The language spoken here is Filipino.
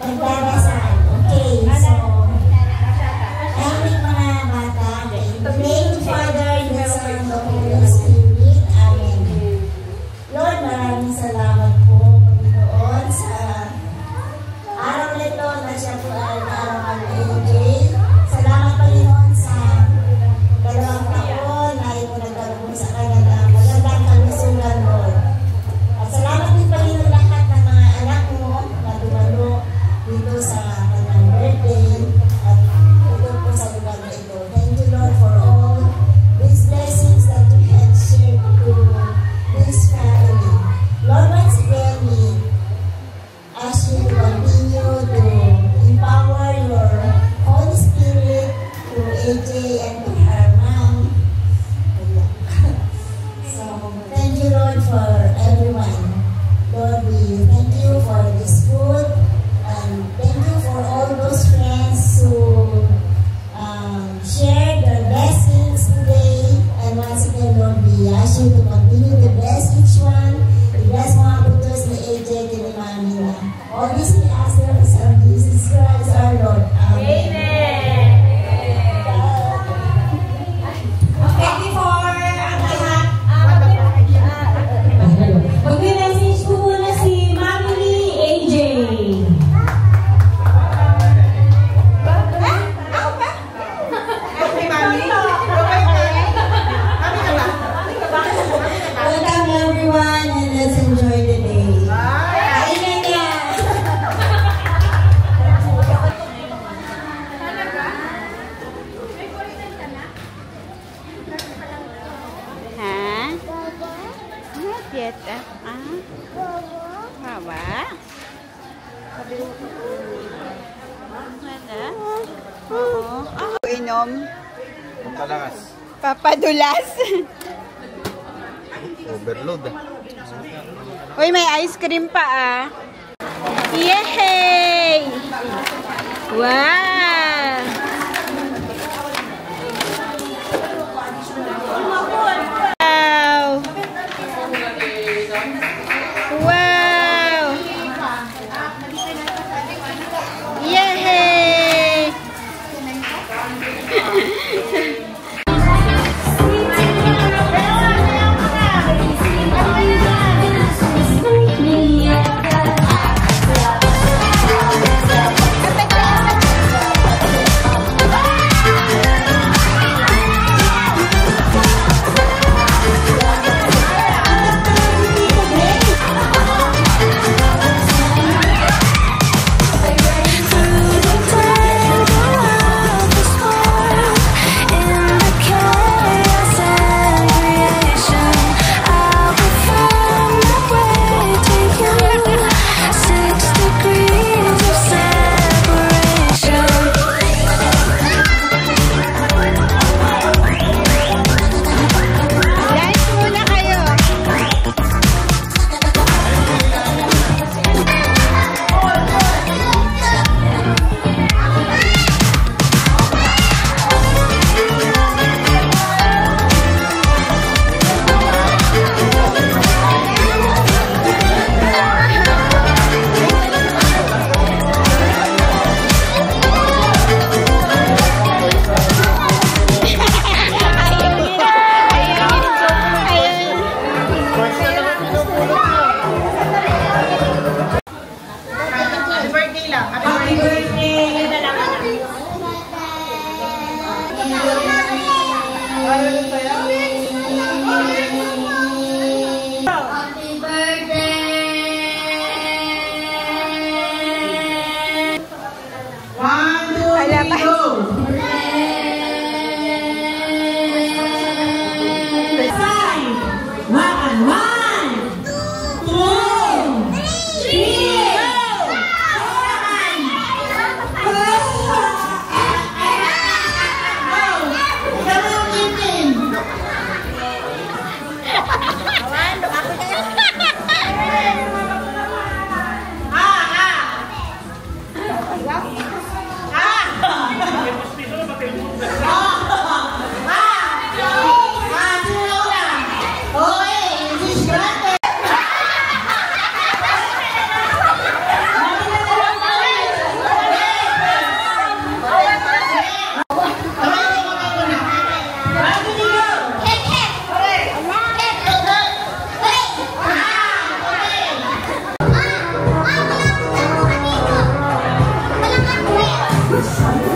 magdarasal. Okay, so aming mga bata, name Father, the Son, the Holy Spirit. Amen. Lord, maraming salamat po, Panginoon, sa araw na ito na siya po ay araw ng AJ. Salamat, Panginoon, sa 2 taon na ito nagkaroon sa kanya na magandang kalusugan, Lord. At salamat din, Panginoon, lahat ng mga anak mo na dumalo dito sa kanyang birthday at dito po sa lugar na ito. Thank you, Lord, for all these blessings that you have shared to this family. Lord, once again, we ask you to continue to empower your Holy Spirit to AJ and to her mom. So, thank you, Lord, for everyone. Lord, we thank you for this food, and thank you for all those friends who shared their blessings today. And once again, Lord, we ask you to continue to bless each one. Bless mga putos ni AJ and ni Mami na. All this we ask them is our Jesus Christ, our Lord. Amen. Okay, before ang lahat, mag-message ko muna si Mami ni AJ. Welcome everyone, and let's enjoy the day. Kainan na! Hả? Not yet. Bawa. Inom. Pampalakas. Papadulas. Overload. Uy, may ice cream pa ah. Yay! Wow! Wow! Wow! Yay! Thank you.